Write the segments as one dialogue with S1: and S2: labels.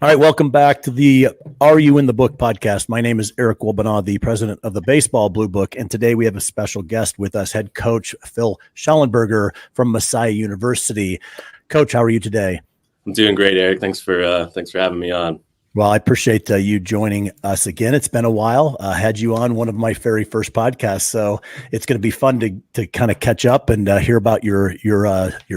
S1: All right, welcome back to the Are You in the Book podcast. My name is Eric Wolbanaw, the president of the Baseball Bluebook, and today we have a special guest with us, head coach Phill Shallenberger from Messiah University. Coach, how are you today?
S2: I'm doing great, Eric. Thanks for having me on.
S1: Well, I appreciate you joining us again. It's been a while. Had you on one of my very first podcasts, so it's going to be fun to kind of catch up and hear about your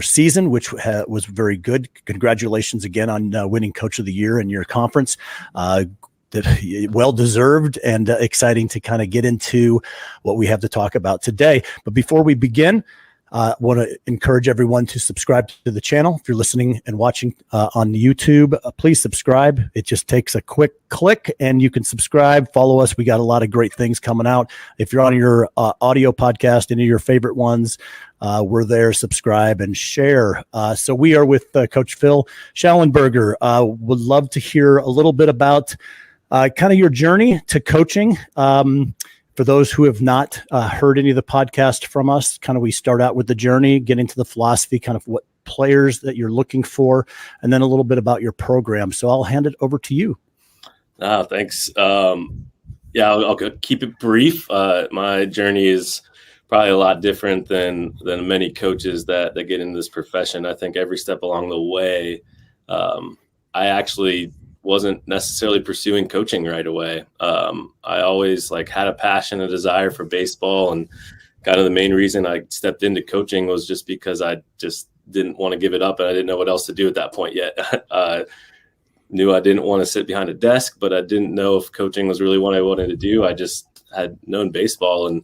S1: season, which was very good. Congratulations again on winning Coach of the Year in your conference. Well deserved and exciting to kind of get into what we have to talk about today. But before we begin, I want to encourage everyone to subscribe to the channel. If you're listening and watching on YouTube, please subscribe. It just takes a quick click and you can subscribe, follow us. We got a lot of great things coming out. If you're on your audio podcast, any of your favorite ones, we're there. Subscribe and share. So we are with Coach Phill Shallenberger. Would love to hear a little bit about kind of your journey to coaching. For those who have not heard any of the podcast from us, kind of we start out with the journey, get into the philosophy, kind of what players that you're looking for, and then a little bit about your program. So I'll hand it over to you.
S2: Thanks. I'll keep it brief. My journey is probably a lot different than many coaches that get into this profession. I think every step along the way, I actually wasn't necessarily pursuing coaching right away. I always had a passion, a desire for baseball, and kind of the main reason I stepped into coaching was just because I just didn't want to give it up, and I didn't know what else to do at that point yet. Knew I didn't want to sit behind a desk, but I didn't know if coaching was really what I wanted to do. I just had known baseball, and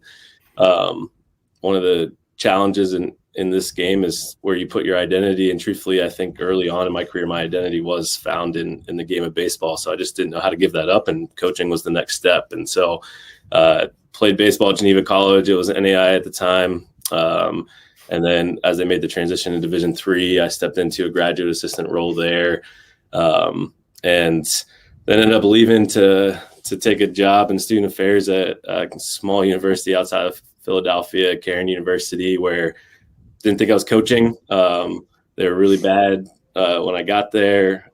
S2: one of the challenges in this game is where you put your identity. And truthfully, I think early on in my career, my identity was found in the game of baseball. So I just didn't know how to give that up, and coaching was the next step. And so played baseball at Geneva College. It was NAI at the time. And then as they made the transition to Division III, I stepped into a graduate assistant role there. And then ended up leaving to take a job in student affairs at a small university outside of Philadelphia, Cairn University, where didn't think I was coaching. They were really bad when I got there.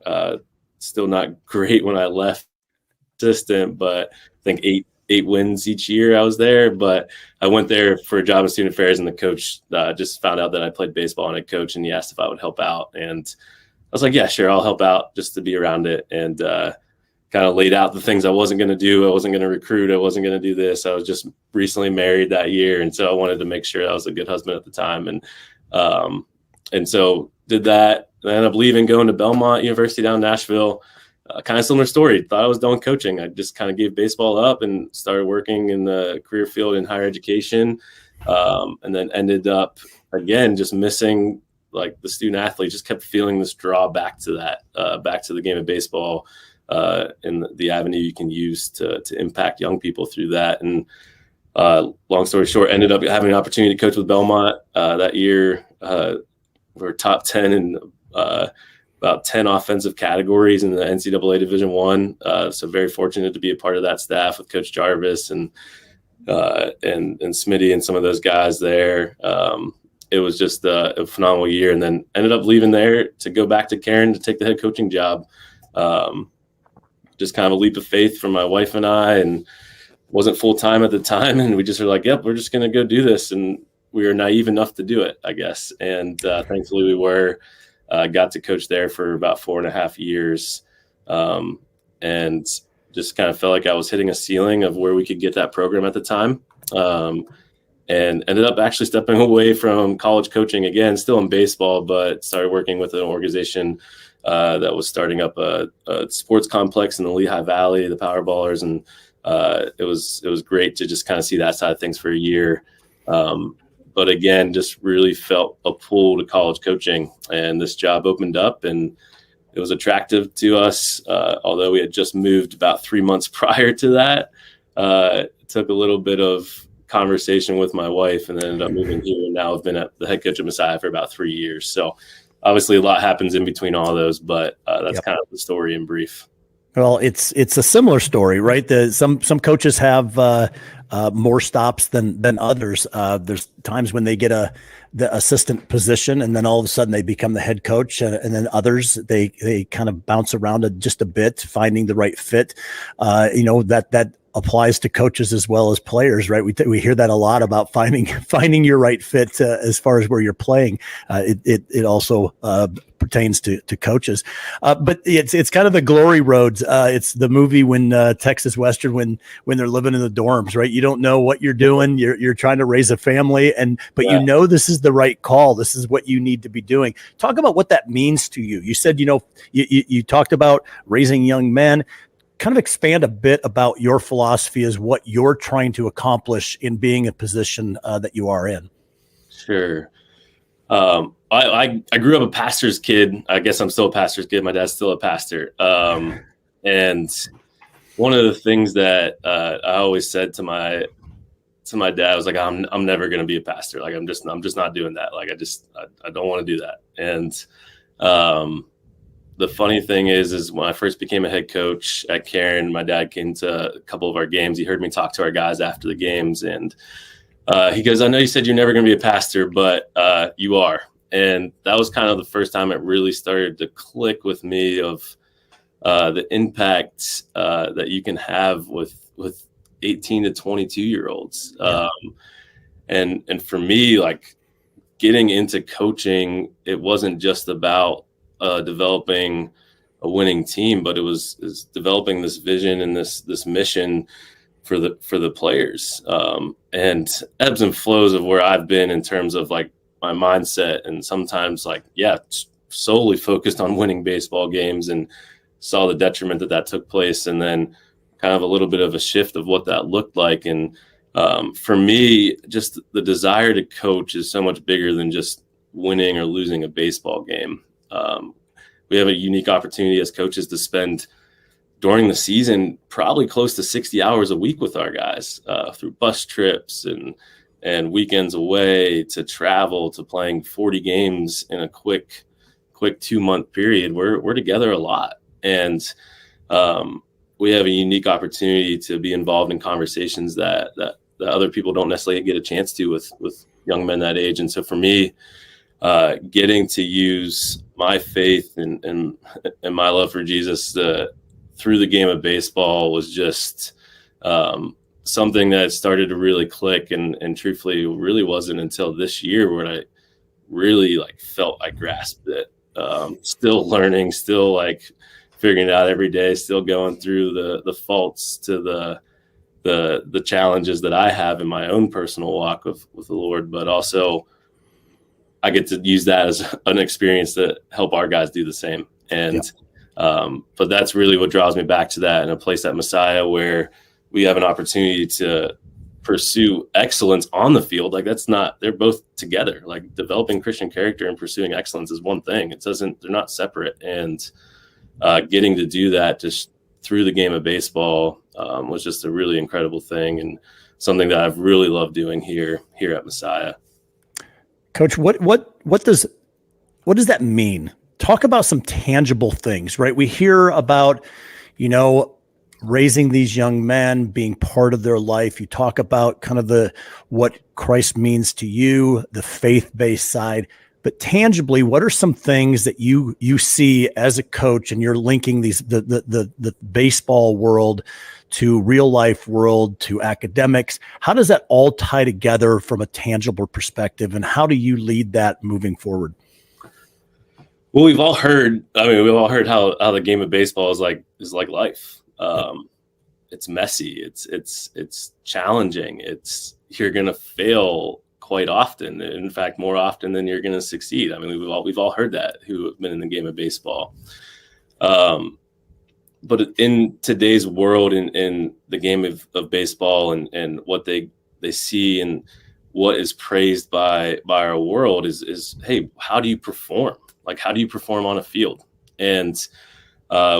S2: Still not great when I left assistant, but I think eight wins each year I was there. But I went there for a job in student affairs, and the coach just found out that I played baseball and I coached, and he asked if I would help out. And I was like, yeah, sure, I'll help out just to be around it. And kind of laid out the things I wasn't going to do. I wasn't going to recruit. I wasn't going to do this. I was just recently married that year. And so I wanted to make sure I was a good husband at the time. And so did that. I ended up leaving, going to Belmont University down in Nashville. Kind of similar story. Thought I was done coaching. I just kind of gave baseball up and started working in the career field in higher education. And then ended up, again, just missing the student athlete, just kept feeling this draw back to that, back to the game of baseball. And the avenue you can use to impact young people through that. And long story short, ended up having an opportunity to coach with Belmont that year. We're top 10 in about 10 offensive categories in the NCAA Division I. So very fortunate to be a part of that staff with Coach Jarvis and Smitty and some of those guys there. It was just a phenomenal year, and then ended up leaving there to go back to Cairn to take the head coaching job. Just kind of a leap of faith from my wife and I, and wasn't full time at the time. And we just were like, yep, we're just going to go do this. And we were naive enough to do it, I guess. And thankfully we were, got to coach there for about 4.5 years. And just kind of felt like I was hitting a ceiling of where we could get that program at the time. And ended up actually stepping away from college coaching again, still in baseball, but started working with an organization that was starting up a sports complex in the Lehigh Valley, the Power Ballers. And it was great to just kind of see that side of things for a year. But again, just really felt a pull to college coaching, and this job opened up and it was attractive to us. Although we had just moved about 3 months prior to that, it took a little bit of conversation with my wife, and then ended up moving here. And now I've been at the head coach of Messiah for about 3 years. So obviously a lot happens in between all those, but that's kind of the story in brief.
S1: Well, it's a similar story, right? Some coaches have more stops than others. There's times when they get the assistant position, and then all of a sudden they become the head coach, and then others they kind of bounce around just a bit, finding the right fit. That applies to coaches as well as players, right? We hear that a lot about finding your right fit as far as where you're playing. It also pertains to coaches, but it's kind of the glory roads. It's the movie when Texas Western when they're living in the dorms, right? You don't know what you're doing. You're trying to raise a family, but
S2: yeah.
S1: You know this is the right call. This is what you need to be doing. Talk about what that means to you. You said you talked about raising young men. Kind of expand a bit about your philosophy as what you're trying to accomplish in being a position that you are in.
S2: Sure. I grew up a pastor's kid. I guess I'm still a pastor's kid. My dad's still a pastor. And one of the things that I always said to my dad was like, I'm never going to be a pastor. Like, I'm just not doing that. Like, I don't want to do that. And the funny thing is when I first became a head coach at Cairn, my dad came to a couple of our games. He heard me talk to our guys after the games, and he goes, I know you said you're never going to be a pastor, but you are. And that was kind of the first time it really started to click with me of the impact that you can have with 18 to 22-year-olds.
S1: Yeah.
S2: And for me, like, getting into coaching, it wasn't just about developing a winning team, but it was developing this vision and this mission for the players, and ebbs and flows of where I've been in terms of like my mindset, and sometimes solely focused on winning baseball games and saw the detriment that took place, and then kind of a little bit of a shift of what that looked like. And for me, just the desire to coach is so much bigger than just winning or losing a baseball game. We have a unique opportunity as coaches to spend during the season probably close to 60 hours a week with our guys, through bus trips and weekends away, to travel, to playing 40 games in a quick 2-month period. We're together a lot, and we have a unique opportunity to be involved in conversations that other people don't necessarily get a chance to with young men that age. And so for me, getting to use my faith and my love for Jesus through the game of baseball was just something that started to really click, and truthfully, it really wasn't until this year when I really felt I grasped it. Still learning, still figuring it out every day, still going through the faults to the challenges that I have in my own personal walk with the Lord, but also I get to use that as an experience to help our guys do the same. And, but that's really what draws me back to that, in a place at Messiah where we have an opportunity to pursue excellence on the field. They're both together. Like, developing Christian character and pursuing excellence is one thing. They're not separate. And getting to do that just through the game of baseball was just a really incredible thing, and something that I've really loved doing here at Messiah.
S1: Coach, what does that mean? Talk about some tangible things, right? We hear about, raising these young men, being part of their life. You talk about kind of what Christ means to you, the faith-based side, but tangibly, what are some things that you see as a coach, and you're linking the baseball world to real life world, to academics? How does that all tie together from a tangible perspective, and how do you lead that moving forward?
S2: Well, we've all heard how the game of baseball is like life. It's messy. It's challenging. You're going to fail quite often. In fact, more often than you're going to succeed. I mean, we've all heard that, who have been in the game of baseball. But in today's world, in the game of baseball, and what they see and what is praised by our world is, hey, how do you perform? Like, how do you perform on a field? And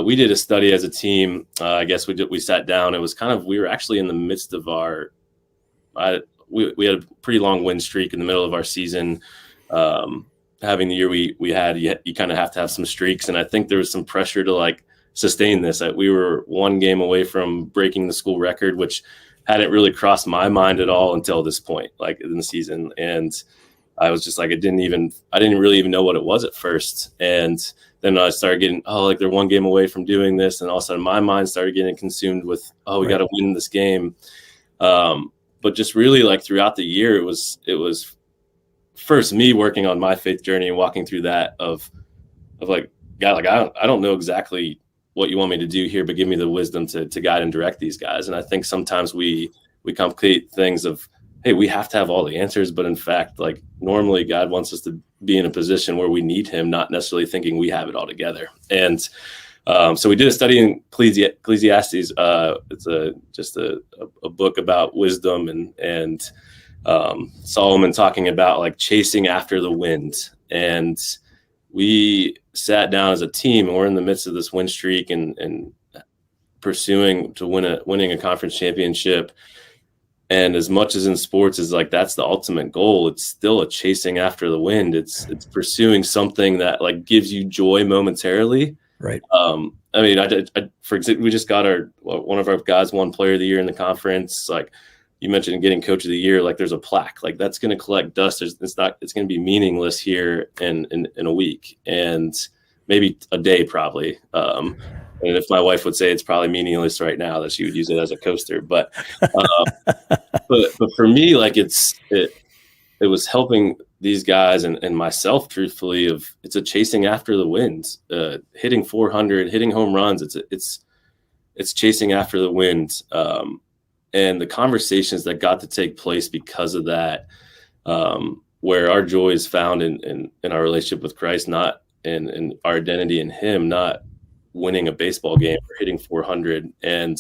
S2: we did a study as a team. I guess we sat down. It was we were actually in the midst of we had a pretty long win streak in the middle of our season. Having the year we had, you kind of have to have some streaks. And I think there was some pressure to sustain this. We were one game away from breaking the school record, which hadn't really crossed my mind at all until this point, like in the season. And I was just like, I didn't really even know what it was at first. And then I started getting, like they're one game away from doing this. And all of a sudden my mind started getting consumed with, we got to win this game. But just really like throughout the year, it was first me working on my faith journey and walking through that of like, God, like I don't know exactly what you want me to do here, but give me the wisdom to guide and direct these guys. And I think sometimes we complicate things of, hey, we have to have all the answers. But in fact, like normally God wants us to be in a position where we need him, not necessarily thinking we have it all together. And so we did a study in Ecclesiastes. It's just a book about wisdom and Solomon talking about like chasing after the wind. And we sat down as a team, and we're in the midst of this win streak and pursuing to winning a conference championship. And as much as in sports is like, that's the ultimate goal, it's still a chasing after the wind. It's pursuing something that like gives you joy momentarily.
S1: Right.
S2: I mean, for example, we just got one of our guys won player of the year in the conference. Like you mentioned getting coach of the year, like there's a plaque, like that's going to collect dust. It's going to be meaningless here in a week and maybe a day probably. And if my wife would say it's probably meaningless right now, that she would use it as a coaster. But for me, like it was helping these guys and myself, truthfully, it's a chasing after the wind, hitting 400, hitting home runs. It's chasing after the wind. And the conversations that got to take place because of that, where our joy is found in our relationship with Christ, not in our identity in him, not winning a baseball game or hitting 400. And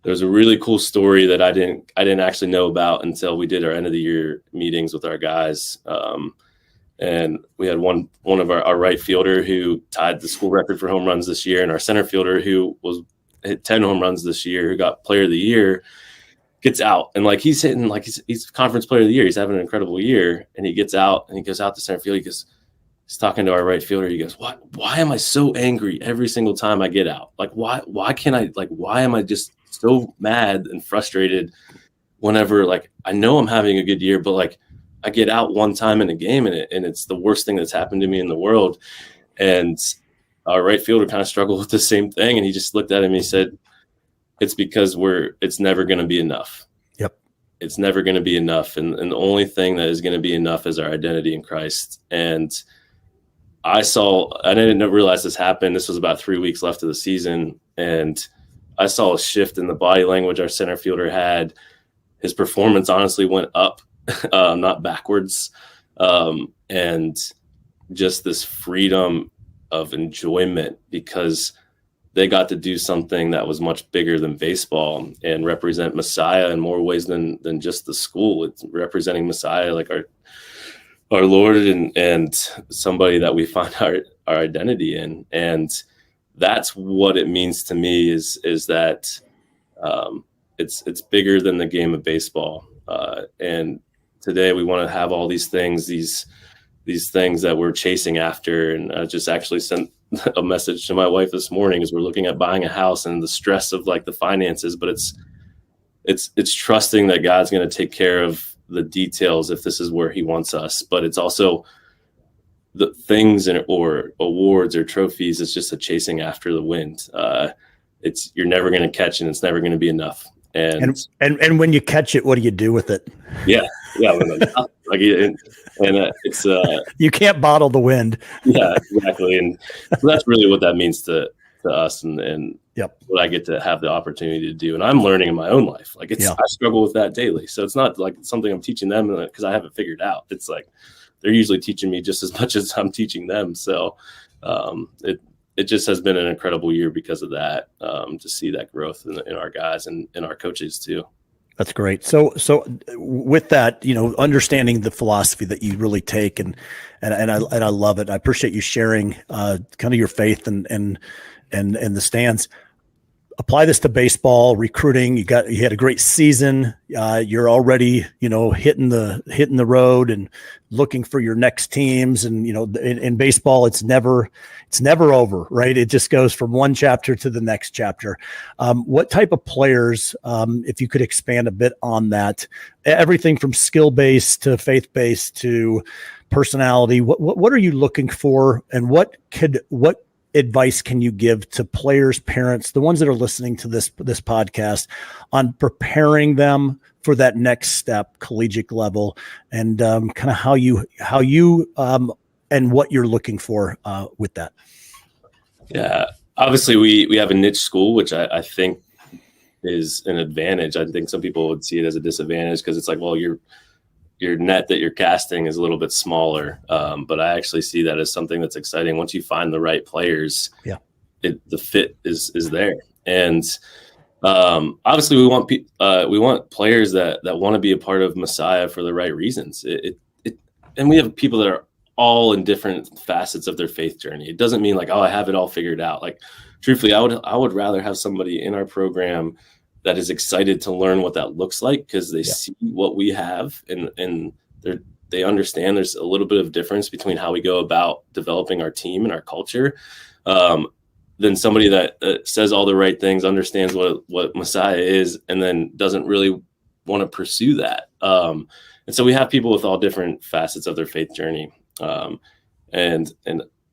S2: there's a really cool story that I didn't actually know about until we did our end of the year meetings with our guys. And we had one of our right fielder who tied the school record for home runs this year, and our center fielder who hit 10 home runs this year, who got player of the year, gets out. And like he's hitting, like he's conference player of the year. He's having an incredible year. And he gets out and he goes out to center field. He's talking to our right fielder. He goes, why am I so angry every single time I get out? Like, why am I just so mad and frustrated whenever, like, I know I'm having a good year, but like I get out one time in a game and it's the worst thing that's happened to me in the world. And our right fielder kind of struggled with the same thing. And he just looked at him and he said, it's because it's never going to be enough.
S1: Yep.
S2: It's never going to be enough. And the only thing that is going to be enough is our identity in Christ. And I didn't realize this happened. This was about 3 weeks left of the season. And I saw a shift in the body language our center fielder had. His performance honestly went up, not backwards. And just this freedom of enjoyment because they got to do something that was much bigger than baseball and represent Messiah in more ways than just the school. It's representing Messiah, like our Lord and somebody that we find our identity in. And that's what it means to me is that it's bigger than the game of baseball. And today we want to have all these things, these things that we're chasing after. And I just actually sent a message to my wife this morning as we're looking at buying a house and the stress of like the finances, but it's trusting that God's going to take care of the details if this is where he wants us. But it's also the things or awards or trophies. It's just a chasing after the wind. You're never going to catch and it's never going to be enough. And
S1: when you catch it, what do you do with it?
S2: Yeah. It's
S1: you can't bottle the wind.
S2: Yeah, exactly. And so that's really what that means to us and
S1: yep.
S2: What I get to have the opportunity to do. And I'm learning in my own life. Like I struggle with that daily. So it's not like something I'm teaching them because I haven't figured out. It's like they're usually teaching me just as much as I'm teaching them. So it just has been an incredible year because of that, to see that growth in our guys and in our coaches too.
S1: That's great. So with that, understanding the philosophy that you really take and I love it. I appreciate you sharing kind of your faith and the stands. apply this to baseball recruiting. You had a great season. You're already, hitting the road and looking for your next teams. And, in baseball, it's never over, right? It just goes from one chapter to the next chapter. What type of players, if you could expand a bit on that, everything from skill-based to faith-based to personality, what are you looking for, and what advice can you give to players, parents, the ones that are listening to this podcast, on preparing them for that next step, collegiate level, and kind of how you and what you're looking for with that?
S2: Yeah, obviously we have a niche school, which I think is an advantage. I think some people would see it as a disadvantage because it's like, well, your net that you're casting is a little bit smaller. But I actually see that as something that's exciting. Once you find the right players, the fit is there. And obviously we want players that want to be a part of Messiah for the right reasons. And we have people that are all in different facets of their faith journey. It doesn't mean like, oh, I have it all figured out. Like, truthfully, I would rather have somebody in our program that is excited to learn what that looks like, because they see what we have and they understand there's a little bit of difference between how we go about developing our team and our culture, than somebody that says all the right things, understands what Messiah is, and then doesn't really want to pursue that. And so we have people with all different facets of their faith journey. And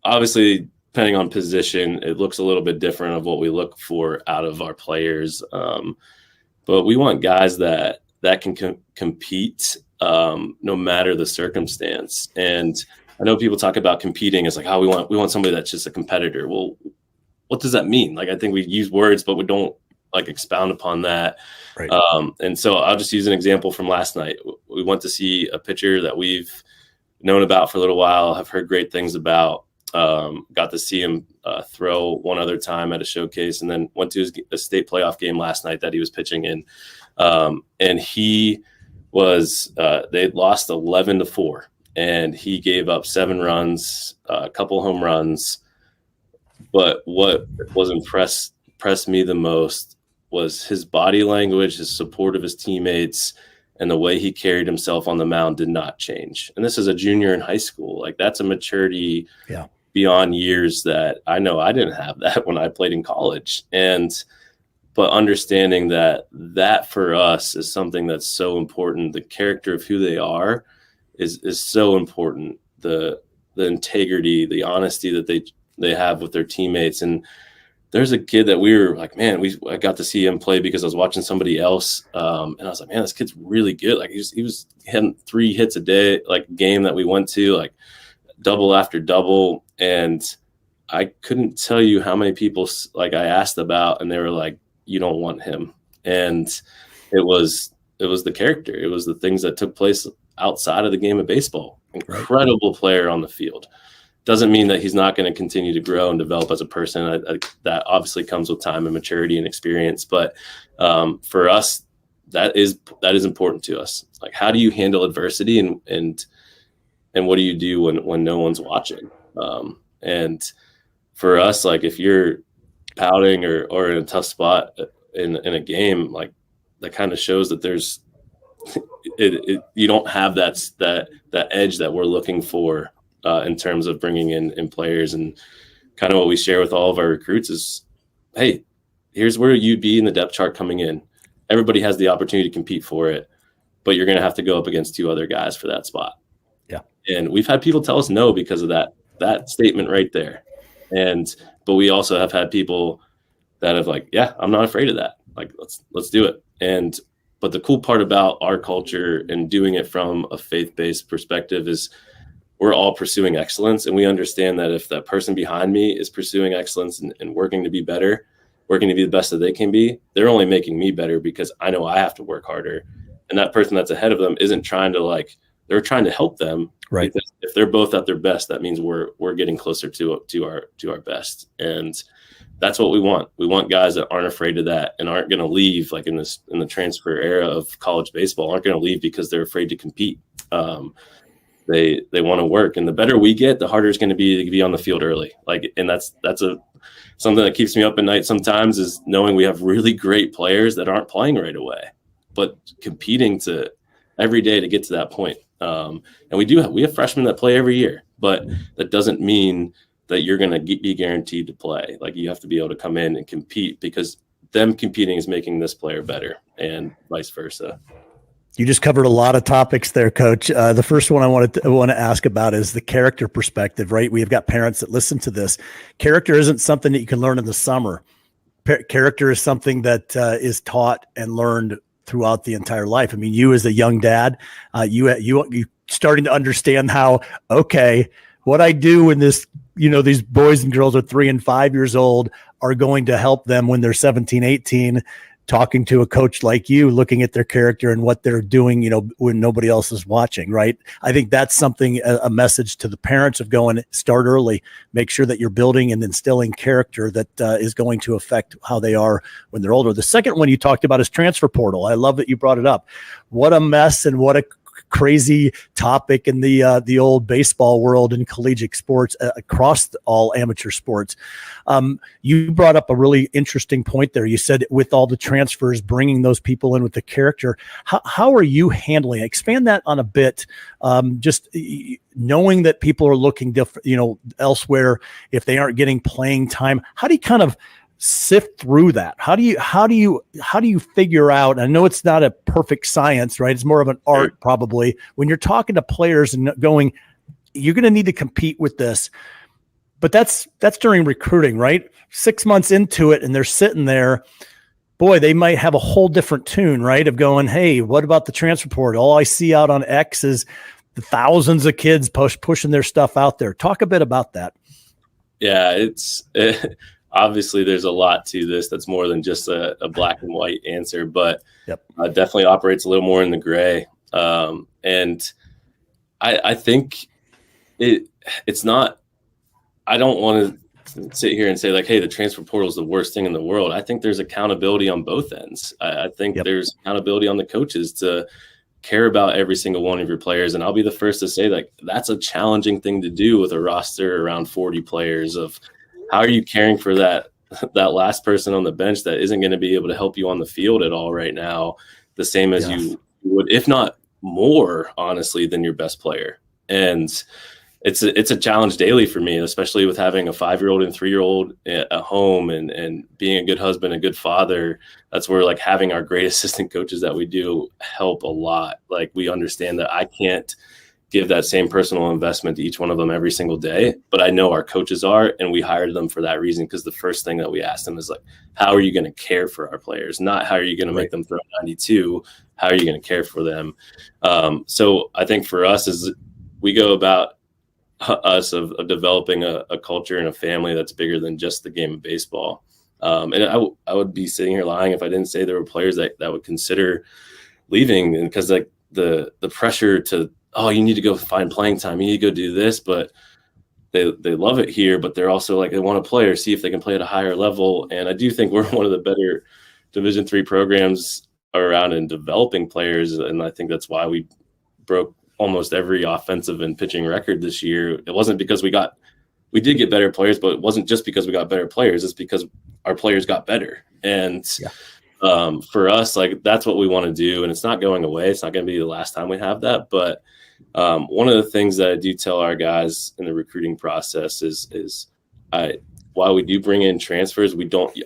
S2: obviously, depending on position, it looks a little bit different of what we look for out of our players. But we want guys that can compete no matter the circumstance. And I know people talk about competing as like, oh, we want somebody that's just a competitor. Well, what does that mean? Like, I think we use words, but we don't like expound upon that. Right. And so I'll just use an example from last night. We went to see a pitcher that we've known about for a little while, have heard great things about. Got to see him throw one other time at a showcase, and then went to a state playoff game last night that he was pitching in. And he was, they lost 11-4, and he gave up 7 runs, a couple home runs. But what was impressed me the most was his body language, his support of his teammates, and the way he carried himself on the mound did not change. And this is a junior in high school. Like, that's a maturity beyond years that I know I didn't have that when I played in college. But understanding that for us is something that's so important. The character of who they are is so important. The integrity, the honesty that they have with their teammates. And there's a kid that we were like, man, I got to see him play because I was watching somebody else. And I was like, man, this kid's really good. Like, he was hitting 3 hits a day, like game that we went to, like double after double. And I couldn't tell you how many people like I asked about, and they were like, you don't want him. And it was the character. It was the things that took place outside of the game of baseball. Incredible player on the field. Doesn't mean that he's not going to continue to grow and develop as a person. That obviously comes with time and maturity and experience. But for us, that is important to us. Like, how do you handle adversity and what do you do when no one's watching? And for us, like, if you're pouting or in a tough spot in a game, like, that kind of shows that there's you don't have that edge that we're looking for. In terms of bringing in players. And kind of what we share with all of our recruits is, hey, here's where you'd be in the depth chart coming in. Everybody has the opportunity to compete for it, but you're going to have to go up against 2 other guys for that spot. Yeah. And we've had people tell us no because of that statement right there. But we also have had people that have like, yeah, I'm not afraid of that. Like, let's do it. But the cool part about our culture and doing it from a faith-based perspective is we're all pursuing excellence. And we understand that if that person behind me is pursuing excellence and working to be better, working to be the best that they can be, they're only making me better because I know I have to work harder. And that person that's ahead of them isn't trying to they're trying to help them. Right. Because if they're both at their best, that means we're getting closer to our best. And that's what we want. We want guys that aren't afraid of that and aren't going to leave, like in the transfer era of college baseball, aren't going to leave because they're afraid to compete. They want to work, and the better we get, the harder it's going to be on the field early. Like, and that's something that keeps me up at night sometimes is knowing we have really great players that aren't playing right away, but competing to every day to get to that point. And we have freshmen that play every year, but that doesn't mean that you're going to be guaranteed to play. Like, you have to be able to come in and compete, because them competing is making this player better, and vice versa.
S1: You just covered a lot of topics there, Coach. The first one I want to ask about is the character perspective, right? We've got parents that listen to this. Character isn't something that you can learn in the summer. Character is something that is taught and learned throughout the entire life. I mean, you as a young dad, you starting to understand how, okay, what I do when these boys and girls are 3 and 5 years old are going to help them when they're 17, 18, talking to a coach like you, looking at their character and what they're doing, when nobody else is watching, right? I think that's something, a message to the parents of going, start early, make sure that you're building and instilling character that is going to affect how they are when they're older. The second one you talked about is transfer portal. I love that you brought it up. What a mess and what a crazy topic in the old baseball world and collegiate sports, across all amateur sports. You brought up a really interesting point there. You said with all the transfers, bringing those people in with the character, how are you handling it? Expand that on a bit. Just knowing that people are looking elsewhere if they aren't getting playing time. How do you kind of sift through that? How do you figure out? I know it's not a perfect science, right? It's more of an art, probably, when you're talking to players and going, you're going to need to compete with this. But that's during recruiting, right? 6 months into it, and they're sitting there. Boy, they might have a whole different tune, right? Of going, hey, what about the transfer portal? All I see out on X is the thousands of kids pushing their stuff out there. Talk a bit about that.
S2: Yeah, obviously there's a lot to this that's more than just a black and white answer, but definitely operates a little more in the gray. And I think it's not, I don't want to sit here and say like, hey, the transfer portal is the worst thing in the world. I think there's accountability on both ends. I think there's accountability on the coaches to care about every single one of your players. And I'll be the first to say, like, that's a challenging thing to do with a roster around 40 players. Of how are you caring for that last person on the bench that isn't going to be able to help you on the field at all right now, the same as you would, if not more, honestly, than your best player. And it's a challenge daily for me, especially with having a 5-year-old and 3-year-old at home and being a good husband, a good father. That's where, like, having our great assistant coaches that we do help a lot. Like, we understand that I can't give that same personal investment to each one of them every single day, but I know our coaches are, and we hired them for that reason, because the first thing that we asked them is like, how are you going to care for our players? Not how are you going to make them throw 92? How are you going to care for them? So I think for us is we go about us of developing a culture and a family that's bigger than just the game of baseball. And I would be sitting here lying if I didn't say there were players that would consider leaving, and because like the pressure to, oh, you need to go find playing time, you need to go do this, but they love it here, but they're also like, they want to play or see if they can play at a higher level. And I do think we're one of the better Division III programs around in developing players, and I think that's why we broke almost every offensive and pitching record this year. It wasn't because we did get better players, but it wasn't just because we got better players. It's because our players got better. And for us, like, that's what we want to do. And it's not going away. It's not going to be the last time we have that. But one of the things that I do tell our guys in the recruiting process is while we do bring in transfers,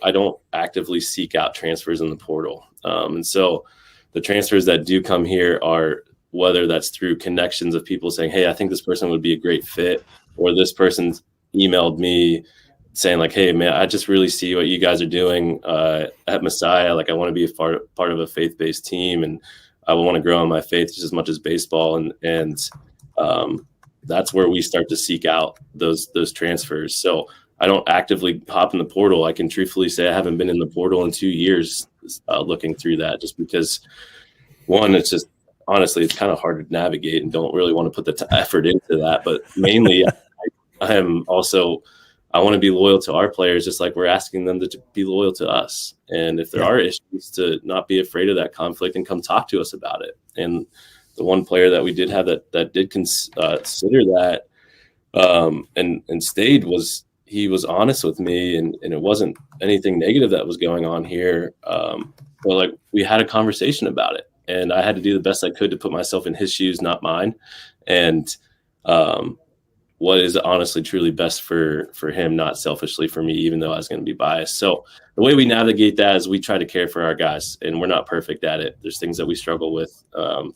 S2: I don't actively seek out transfers in the portal. And so the transfers that do come here are, whether that's through connections of people saying, hey, I think this person would be a great fit, or this person's emailed me saying like, hey, man, I just really see what you guys are doing at Messiah. Like, I want to be a part of a faith-based team, and I want to grow in my faith just as much as baseball. And that's where we start to seek out those transfers. So I don't actively hop in the portal. I can truthfully say I haven't been in the portal in 2 years looking through that, just because, one, it's just, honestly, it's kind of hard to navigate and don't really want to put the effort into that. But mainly I want to be loyal to our players, just like we're asking them to be loyal to us. And if there are issues, to not be afraid of that conflict and come talk to us about it. And the one player that we did have that did consider that and stayed was, he was honest with me, and it wasn't anything negative that was going on here. But like, we had a conversation about it, and I had to do the best I could to put myself in his shoes, not mine. And what is honestly truly best for him, not selfishly for me, even though I was going to be biased. So the way we navigate that is we try to care for our guys, and we're not perfect at it. There's things that we struggle with,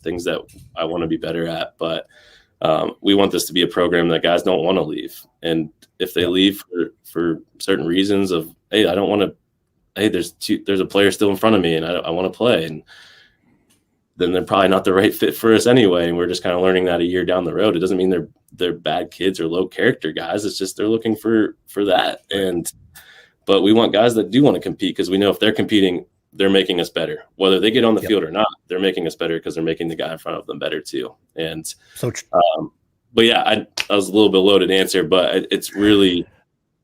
S2: things that I want to be better at, but we want this to be a program that guys don't want to leave. And if they leave for certain reasons of, hey, I don't want to, hey, there's a player still in front of me and I want to play, and then they're probably not the right fit for us anyway. And we're just kind of learning that a year down the road. It doesn't mean they're bad kids or low character guys. It's just they're looking for that. But we want guys that do want to compete, because we know if they're competing, they're making us better. Whether they get on the field or not, they're making us better because they're making the guy in front of them better too. And but yeah, I was a little bit loaded answer, but it's really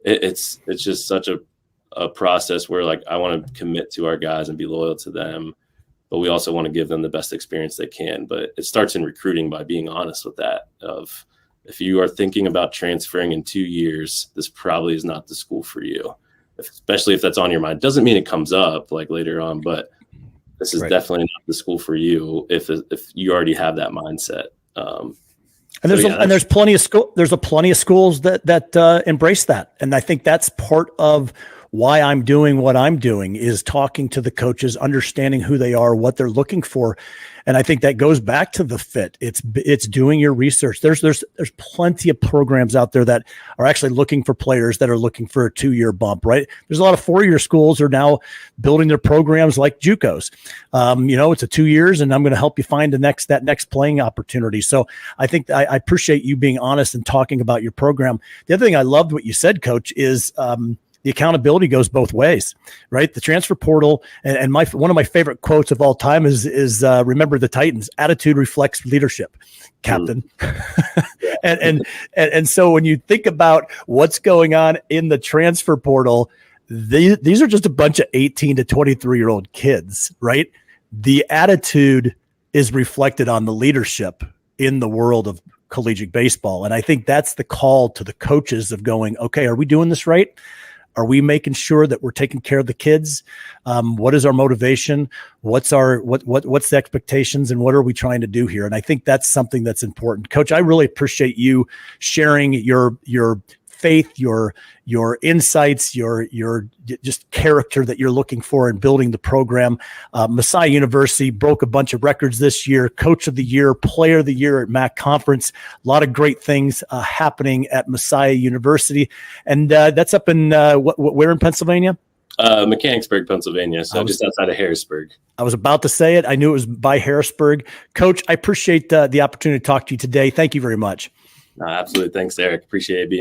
S2: it's just such a process where, like, I want to commit to our guys and be loyal to them, but we also want to give them the best experience they can. But it starts in recruiting by being honest with that. Of, if you are thinking about transferring in 2 years, this probably is not the school for you, especially if that's on your mind. Doesn't mean it comes up like later on, but this is definitely not the school for you if you already have that mindset.
S1: And there's plenty of schools that embrace that. And I think that's part of why I'm doing what I'm doing, is talking to the coaches, understanding who they are, what they're looking for. And I think that goes back to the fit. It's doing your research. There's plenty of programs out there that are actually looking for players that are looking for a 2-year bump, right? There's a lot of 4-year schools are now building their programs like JUCOs. It's a 2 years, and I'm going to help you find that next playing opportunity. So I think I appreciate you being honest and talking about your program. The other thing I loved what you said, Coach, is the accountability goes both ways, right? The transfer portal, and one of my favorite quotes of all time is remember the Titans, attitude reflects leadership, Captain. and so when you think about what's going on in the transfer portal, these are just a bunch of 18 to 23-year-old kids, right? The attitude is reflected on the leadership in the world of collegiate baseball. And I think that's the call to the coaches of going, okay, are we doing this right? Are we making sure that we're taking care of the kids? What is our motivation? What's the expectations, and what are we trying to do here? And I think that's something that's important. Coach, I really appreciate you sharing your faith, your insights, your just character that you're looking for in building the program. Messiah University broke a bunch of records this year. Coach of the Year, Player of the Year at MAC Conference. A lot of great things happening at Messiah University, and that's up in where in Pennsylvania?
S2: Mechanicsburg, Pennsylvania. So just outside of Harrisburg. I
S1: was about to say it. I knew it was by Harrisburg. Coach, I appreciate the opportunity to talk to you today. Thank you very much.
S2: Absolutely. Thanks, Eric. Appreciate it being